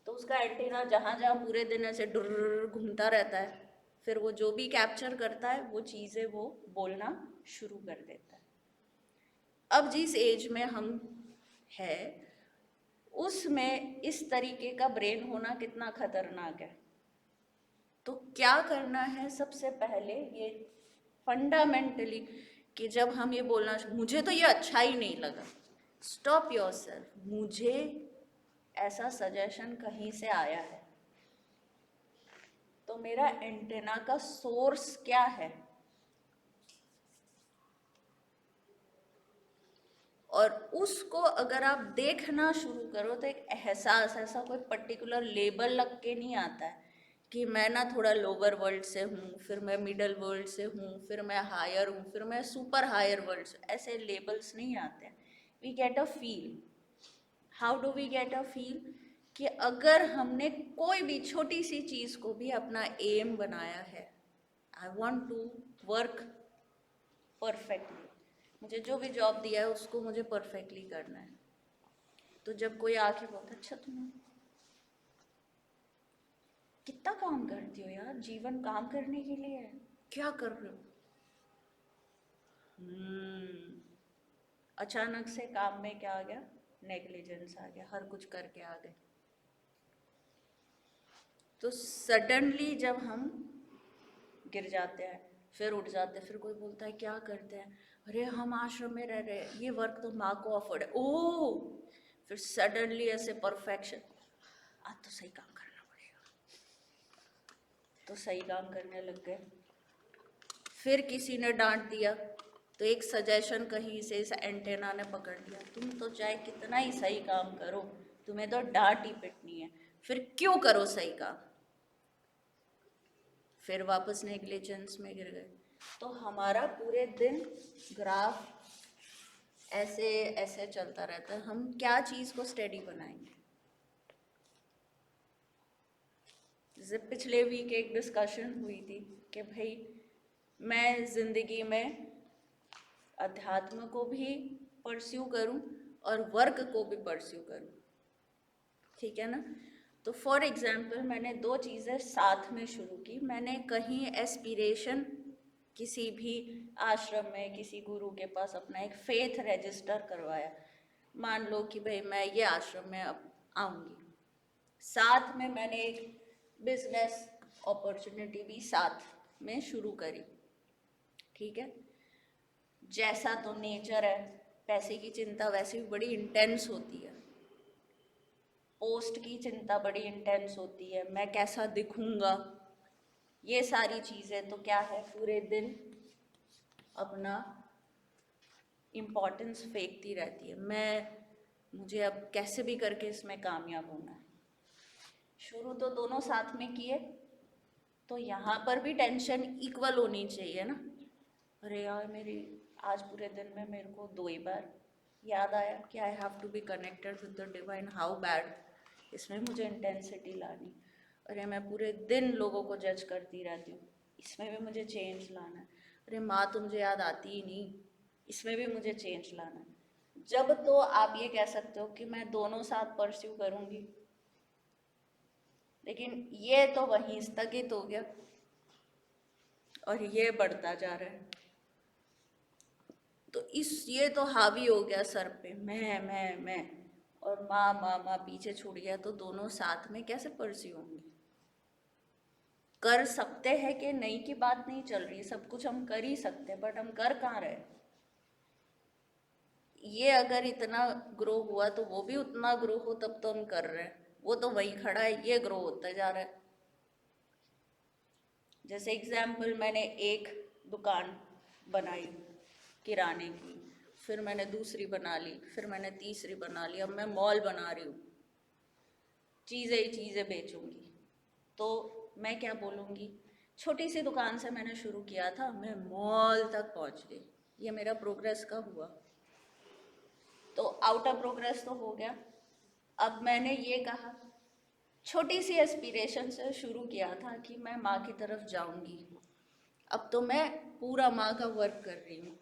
तो उसका एंटीना जहाँ जहाँ पूरे दिन ऐसे डुर्र घूमता रहता है, फिर वो जो भी कैप्चर करता है वो चीज़ें वो बोलना शुरू कर देता है। अब जिस एज में हम है उसमें इस तरीके का ब्रेन होना कितना खतरनाक है। तो क्या करना है सबसे पहले, ये फंडामेंटली, कि जब हम ये बोलना मुझे तो ये अच्छा ही नहीं लगा, स्टॉप योरसेल्फ। मुझे ऐसा सजेशन कहीं से आया है, तो मेरा एंटेना का सोर्स क्या है? और उसको अगर आप देखना शुरू करो तो एक एहसास, ऐसा कोई पर्टिकुलर लेबल लग के नहीं आता है कि मैं ना थोड़ा लोअर वर्ल्ड से हूँ, फिर मैं मिडल वर्ल्ड से हूँ, फिर मैं हायर हूँ, फिर मैं सुपर हायर वर्ल्ड से। ऐसे लेबल्स नहीं आते हैं। We get a feel. How do we get a feel? कि अगर हमने कोई भी छोटी सी चीज़ को भी अपना एम बनाया है, I want to work perfectly, मुझे जो भी जॉब दिया है उसको मुझे परफेक्टली करना है। तो जब कोई आके बोलता अच्छा तुम कितना काम करती हो यार, जीवन काम करने के लिए है, क्या कर रहे हो? अचानक से काम में क्या आ गया? नेग्लिजेंस आ गया, हर कुछ करके आ गए। तो सडनली जब हम गिर जाते हैं, फिर उठ जाते हैं, फिर कोई बोलता है क्या करते हैं, अरे हम आश्रम में रह रहे हैं, ये वर्क तो माँ को अफोर्ड है। ओह, फिर सडनली ऐसे परफेक्शन, आज तो सही काम करना पड़ेगा, तो सही काम करने लग गए। फिर किसी ने डांट दिया तो एक सजेशन कहीं से इस एंटेना ने पकड़ लिया, तुम तो चाहे कितना ही सही काम करो, तुम्हें तो डांट ही पिटनी है, फिर क्यों करो सही काम? फिर वापस नेग्लिजेंस में गिर गए। तो हमारा पूरे दिन ग्राफ ऐसे ऐसे चलता रहता है। हम क्या चीज़ को स्टेडी बनाएंगे? जैसे पिछले वीक एक डिस्कशन हुई थी कि भाई मैं ज़िंदगी में अध्यात्म को भी परस्यू करूं और वर्क को भी परस्यू करूं, ठीक है ना? तो फॉर एग्जाम्पल मैंने दो चीज़ें साथ में शुरू की। मैंने कहीं एस्पिरेशन, किसी भी आश्रम में किसी गुरु के पास अपना एक फेथ रजिस्टर करवाया। मान लो कि भाई मैं ये आश्रम में अब आऊँगी। साथ में मैंने एक बिजनेस अपॉर्चुनिटी भी साथ में शुरू करी, ठीक है? जैसा तो नेचर है, पैसे की चिंता वैसे भी बड़ी इंटेंस होती है, पोस्ट की चिंता बड़ी इंटेंस होती है, मैं कैसा दिखूंगा, ये सारी चीज़ें तो क्या है, पूरे दिन अपना इम्पोर्टेंस फेंकती रहती है। मुझे अब कैसे भी करके इसमें कामयाब होना है। शुरू तो दोनों साथ में किए, तो यहाँ पर भी टेंशन इक्वल होनी चाहिए ना। अरे यार मेरी आज पूरे दिन में मेरे को 2 ही बार याद आया कि I have to be connected with the divine, how bad, इसमें मुझे इंटेंसिटी लानी। अरे मैं पूरे दिन लोगों को जज करती रहती हूँ, इसमें भी मुझे चेंज लाना है। अरे माँ तो मुझे याद आती ही नहीं, इसमें भी मुझे चेंज लाना है। जब तो आप ये कह सकते हो कि मैं दोनों साथ परस्यू करूँगी, लेकिन ये तो वहीं स्थगित हो गया और ये बढ़ता जा रहा है। तो ये तो हावी हो गया सर पे, मैं, और माँ माँ माँ पीछे छूट गया, तो दोनों साथ में कैसे परस्यू होंगे? कर सकते हैं कि नहीं की बात नहीं चल रही, सब कुछ हम कर ही सकते हैं, बट हम कर कहाँ रहे? ये अगर इतना ग्रो हुआ तो वो भी उतना ग्रो हो, तब तो हम कर रहे हैं। वो तो वही खड़ा है, ये ग्रो होता जा रहा है। जैसे एग्जाम्पल, मैंने एक दुकान बनाई किराने की, फिर मैंने दूसरी बना ली, फिर मैंने तीसरी बना ली, अब मैं मॉल बना रही हूँ, चीज़ें ही चीज़ें बेचूंगी। तो मैं क्या बोलूँगी? छोटी सी दुकान से मैंने शुरू किया था, मैं मॉल तक पहुँच गई। ये मेरा प्रोग्रेस का हुआ। तो आउटर प्रोग्रेस तो हो गया। अब मैंने ये कहा, छोटी सी एस्पिरेशन से शुरू किया था कि मैं माँ की तरफ जाऊंगी, अब तो मैं पूरा माँ का वर्क कर रही हूँ।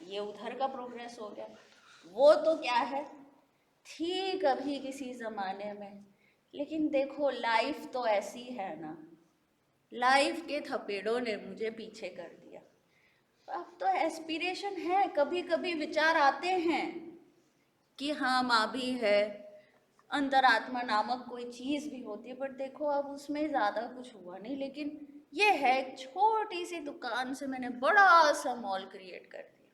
ये उधर का प्रोग्रेस हो गया। वो तो क्या है, थी कभी किसी ज़माने में, लेकिन देखो लाइफ तो ऐसी है ना, लाइफ के थपेड़ों ने मुझे पीछे कर दिया। अब तो एस्पिरेशन है, कभी कभी विचार आते हैं कि हाँ माँ भी है, अंतरात्मा नामक कोई चीज़ भी होती है, बट देखो अब उसमें ज़्यादा कुछ हुआ नहीं। लेकिन ये है, एक छोटी सी दुकान से मैंने बड़ा सा मॉल क्रिएट कर दिया।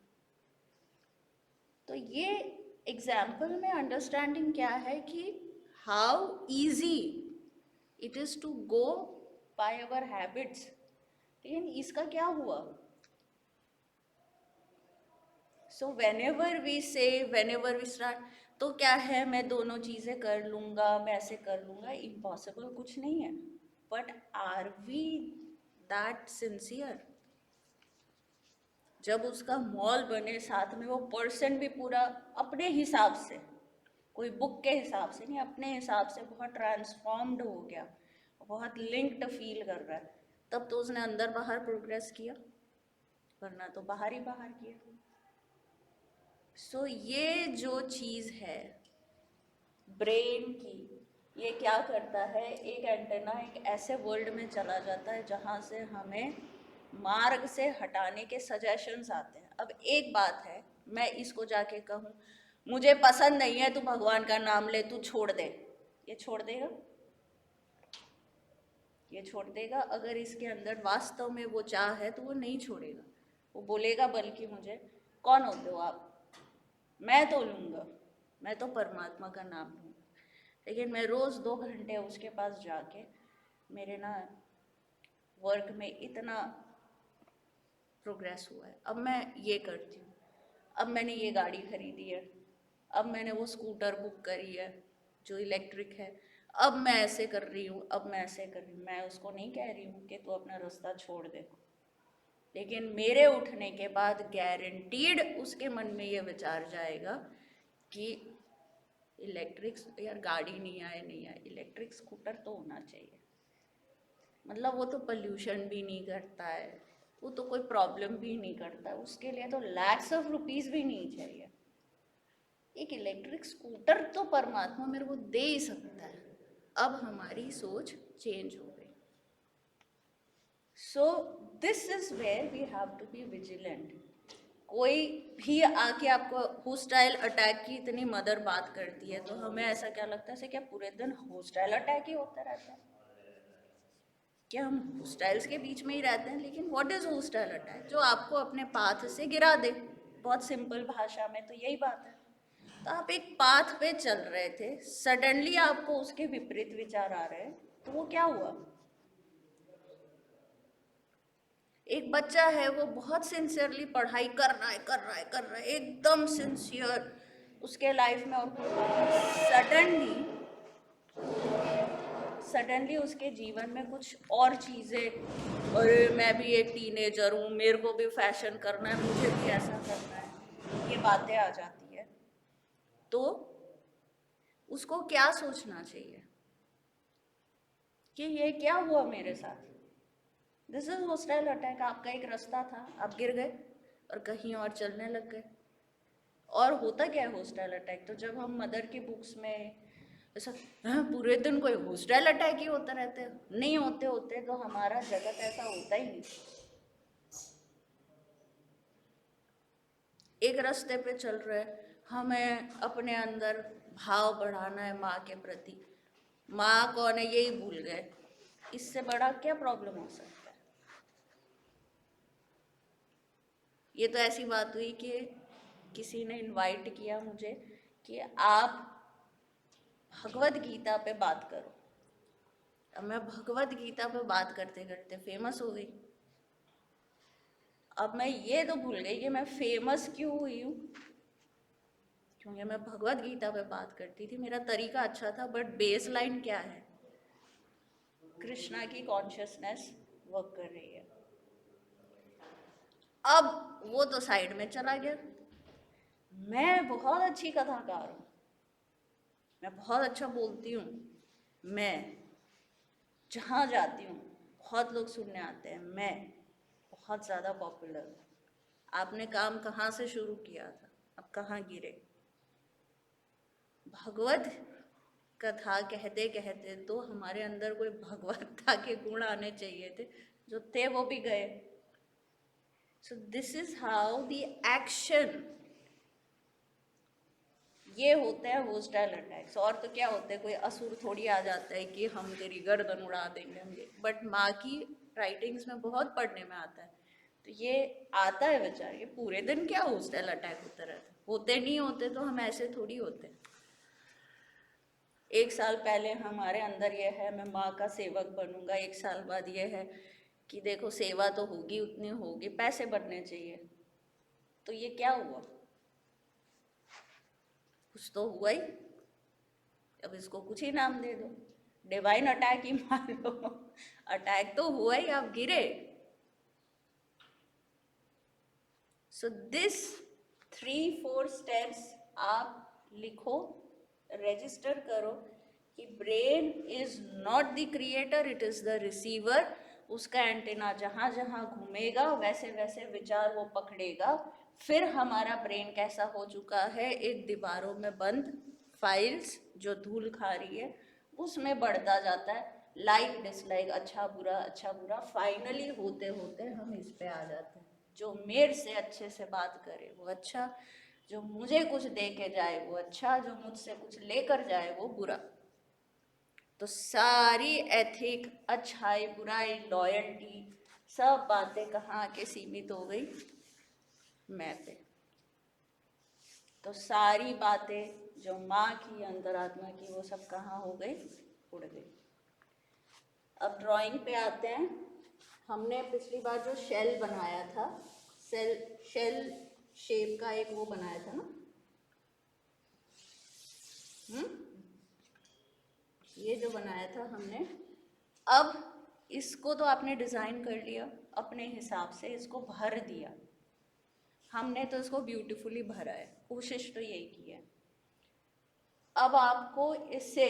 तो ये एग्जाम्पल में अंडरस्टैंडिंग क्या है कि how easy it is to go by our habits. लेकिन इसका क्या हुआ? So whenever we say, whenever we start, तो क्या है, मैं दोनों चीज़ें कर लूँगा, मैं ऐसे कर लूँगा, इम्पॉसिबल कुछ नहीं है। But are we that sincere? जब उसका मॉल बने, साथ में वो पर्सन भी पूरा अपने हिसाब से, कोई बुक के हिसाब से नहीं, अपने हिसाब से बहुत ट्रांसफॉर्म्ड हो गया, बहुत लिंक्ड फील कर रहा है, तब तो उसने अंदर बाहर प्रोग्रेस किया, वरना तो बाहर ही बाहर किया। सो ये जो चीज़ है ब्रेन की, ये क्या करता है, एक एंटेना एक ऐसे वर्ल्ड में चला जाता है जहाँ से हमें मार्ग से हटाने के सजेशंस आते हैं। अब एक बात है, मैं इसको जाके कहूँ मुझे पसंद नहीं है, तू भगवान का नाम ले, तू छोड़ दे, ये छोड़ देगा? ये छोड़ देगा? अगर इसके अंदर वास्तव में वो चाह है तो वो नहीं छोड़ेगा। वो बोलेगा बल्कि मुझे, कौन होते हो आप, मैं तो लूँगा, मैं तो परमात्मा का नाम लूँगा। लेकिन मैं रोज़ 2 घंटे उसके पास जाके, मेरे ना वर्क में इतना प्रोग्रेस हुआ है, अब मैं ये करती हूँ, अब मैंने ये गाड़ी खरीदी है, अब मैंने वो स्कूटर बुक करी है जो इलेक्ट्रिक है, अब मैं ऐसे कर रही हूँ, अब मैं ऐसे कर रही हूँ। मैं उसको नहीं कह रही हूँ कि तू अपना रास्ता छोड़ दे, लेकिन मेरे उठने के बाद गारंटीड उसके मन में ये विचार जाएगा कि इलेक्ट्रिक यार गाड़ी नहीं आए नहीं आए, इलेक्ट्रिक स्कूटर तो होना चाहिए। मतलब वो तो पोल्यूशन भी नहीं करता है, वो तो कोई प्रॉब्लम भी नहीं करता है, उसके लिए तो लैक्स ऑफ रुपीज़ भी नहीं चाहिए। एक इलेक्ट्रिक स्कूटर तो परमात्मा मेरे को दे ही सकता है। अब हमारी सोच चेंज हो गई। So this is where we have to be vigilant. कोई भी आके आपको होस्टाइल अटैक की इतनी मदर बात करती है तो हमें ऐसा क्या लगता है, क्या पूरे दिन होस्टाइल अटैक ही होता रहता है? क्या हम होस्टाइल्स के बीच में ही रहते हैं? लेकिन व्हाट इज होस्टाइल अटैक? जो आपको अपने पाथ से गिरा दे। बहुत सिंपल भाषा में तो यही बात है। तो आप एक पाथ पे चल रहे थे, सडनली आपको उसके विपरीत विचार आ रहे हैं, तो वो क्या हुआ? एक बच्चा है, वो बहुत सिंसियरली पढ़ाई कर रहा है, एकदम सिंसियर उसके लाइफ में, और सडनली सडनली उसके जीवन में कुछ और चीज़ें, अरे मैं भी एक टीनेजर हूँ, मेरे को भी फैशन करना है, मुझे भी ऐसा करना है, ये बातें आ जाती है। तो उसको क्या सोचना चाहिए कि ये क्या हुआ मेरे साथ? This is hostile attack. आपका एक रास्ता था, आप गिर गए और कहीं और चलने लग गए। और होता क्या है होस्टाइल अटैक? तो जब हम मदर की बुक्स में ऐसा, हाँ पूरे दिन कोई होस्टाइल अटैक ही होता रहते हैं, नहीं होते होते तो हमारा जगत ऐसा होता ही नहीं। एक रास्ते पे चल रहे हैं, हमें अपने अंदर भाव बढ़ाना है माँ के प्रति, माँ कौन है यही भूल गए, इससे बड़ा क्या प्रॉब्लम हो सकता है। ये तो ऐसी बात हुई कि किसी ने इनवाइट किया मुझे कि आप भगवत गीता पे बात करो। अब मैं भगवत गीता पे बात करते करते फेमस हो गई। अब मैं ये तो भूल गई कि मैं फेमस क्यों हुई हूँ, क्योंकि मैं भगवत गीता पे बात करती थी, मेरा तरीका अच्छा था, बट बेस लाइन क्या है, कृष्णा की कॉन्शियसनेस वर्क कर रही है। अब वो तो साइड में चला गया। मैं बहुत अच्छी कथाकार हूँ, मैं बहुत अच्छा बोलती हूँ, मैं जहाँ जाती हूँ बहुत लोग सुनने आते हैं, मैं बहुत ज़्यादा पॉपुलर हूँ। आपने काम कहाँ से शुरू किया था, अब कहाँ गिरे। भगवत कथा कहते कहते तो हमारे अंदर कोई भगवत्ता के गुण आने चाहिए थे, जो थे वो भी गए। सो this is how the action, ये होते हैं होस्टाइल अटैक्स। और तो क्या होते हैं, कोई असुर थोड़ी आ जाता है कि हम तेरी गर्दन उड़ा देंगे हम ये, बट माँ की राइटिंग्स में बहुत पढ़ने में आता है, तो ये आता है बेचार। ये पूरे दिन क्या होस्टाइल अटैक होते रहते, होते नहीं होते तो हम ऐसे थोड़ी होते। एक साल पहले हमारे अंदर ये है मैं माँ का सेवक बनूंगा, एक साल बाद ये है कि देखो सेवा तो होगी उतनी होगी, पैसे बनने चाहिए। तो ये क्या हुआ, कुछ तो हुआ ही। अब इसको कुछ ही नाम दे दो, डिवाइन अटैक ही मान लो, अटैक तो हुआ ही, आप गिरे। सो दिस 3-4 स्टेप्स आप लिखो, रजिस्टर करो कि brain is not the creator, it is the receiver. उसका एंटेना जहाँ जहाँ घूमेगा वैसे वैसे विचार वो पकड़ेगा। फिर हमारा ब्रेन कैसा हो चुका है, एक दीवारों में बंद फाइल्स जो धूल खा रही है उसमें बढ़ता जाता है, लाइक डिसलाइक, अच्छा बुरा अच्छा बुरा। फाइनली होते होते हम इस पे आ जाते हैं, जो मेरे से अच्छे से बात करे वो अच्छा, जो मुझे कुछ दे के जाए वो अच्छा, जो मुझसे कुछ लेकर जाए वो बुरा। तो सारी एथिक, अच्छाई बुराई लॉयल्टी सब बातें कहाँ आके सीमित हो गई, मैं पे। तो सारी बातें जो माँ की अंतरात्मा की वो सब कहाँ हो गई, उड़ गई। अब ड्राइंग पे आते हैं। हमने पिछली बार जो शेल बनाया था, शेल शेप का एक वो बनाया था ना, ये जो बनाया था हमने। अब इसको तो आपने डिज़ाइन कर लिया अपने हिसाब से, इसको भर दिया हमने, तो इसको ब्यूटीफुली भरा है, कोशिश तो यही की है। अब आपको इसे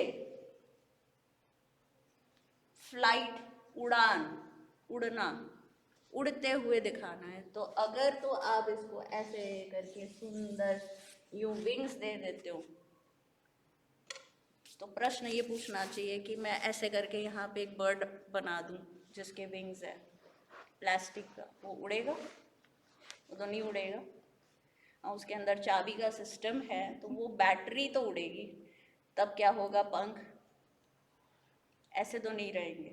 फ्लाइट, उड़ान, उड़ना, उड़ते हुए दिखाना है। तो अगर तो आप इसको ऐसे करके सुंदर यूं विंग्स दे देते हो, तो प्रश्न ये पूछना चाहिए कि मैं ऐसे करके यहाँ पे एक बर्ड बना दूँ जिसके विंग्स है प्लास्टिक का, वो उड़ेगा? वो तो नहीं उड़ेगा। और उसके अंदर चाबी का सिस्टम है तो वो बैटरी तो उड़ेगी, तब क्या होगा, पंख ऐसे तो नहीं रहेंगे।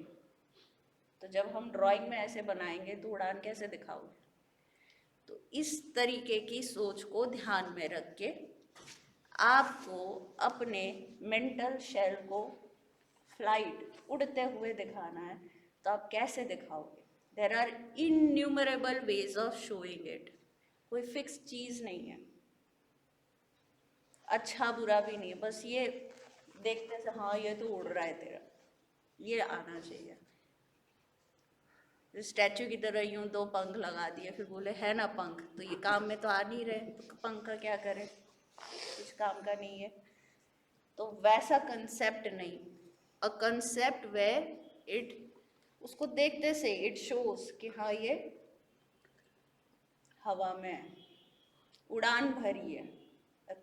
तो जब हम ड्राइंग में ऐसे बनाएंगे तो उड़ान कैसे दिखाओगे। तो इस तरीके की सोच को ध्यान में रख के आपको अपने मेंटल शेल को फ्लाइट, उड़ते हुए दिखाना है। तो आप कैसे दिखाओगे, there are innumerable ways of showing it, कोई फिक्स चीज़ नहीं है, अच्छा बुरा भी नहीं है, बस ये देखते से हाँ ये तो उड़ रहा है तेरा, ये आना चाहिए। स्टैचू की तरह यूं 2 पंख लगा दिए, फिर बोले है ना पंख, तो ये काम में तो आ नहीं रहे, तो पंख का क्या करें, कुछ काम का नहीं है। तो वैसा कंसेप्ट नहीं, अ कंसेप्ट वे इट, उसको देखते से इट शोज कि हाँ ये हवा में उड़ान भरी है।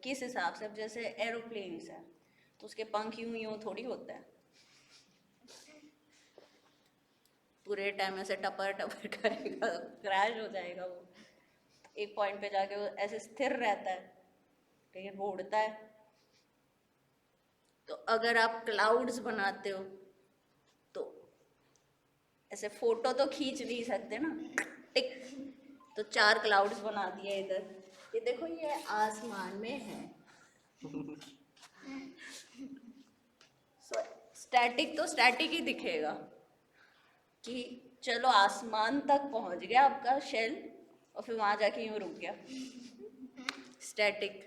किस हिसाब से, अब जैसे एरोप्लेन्स है तो उसके पंख यूं यूं थोड़ी होता है, पूरे टाइम ऐसे टपर टपर करेगा, क्रैश हो जाएगा वो। एक पॉइंट पे जाके वो ऐसे स्थिर रहता है, लेकिन वो उड़ता है। तो अगर आप क्लाउड्स बनाते हो तो ऐसे फोटो तो खींच नहीं सकते ना, टिक, तो 4 क्लाउड्स बना दिए इधर, ये देखो ये आसमान में है। स्टैटिक तो स्टैटिक ही दिखेगा कि चलो आसमान तक पहुंच गया आपका शेल और फिर वहां जाके यूं रुक गया, स्टैटिक।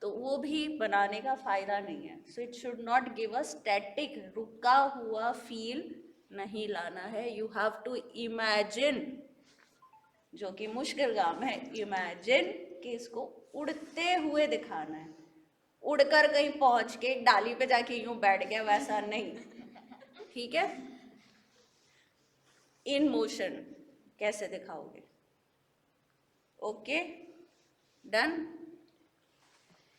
तो वो भी बनाने का फायदा नहीं है। So it should not give a static, रुका हुआ फील नहीं लाना है। यू हैव टू इमेजिन, जो कि मुश्किल काम है, इमेजिन कि इसको उड़ते हुए दिखाना है। उड़कर कहीं पहुंच के डाली पे जाके यूं बैठ गया वैसा नहीं, ठीक है। इन मोशन कैसे दिखाओगे? Okay, done.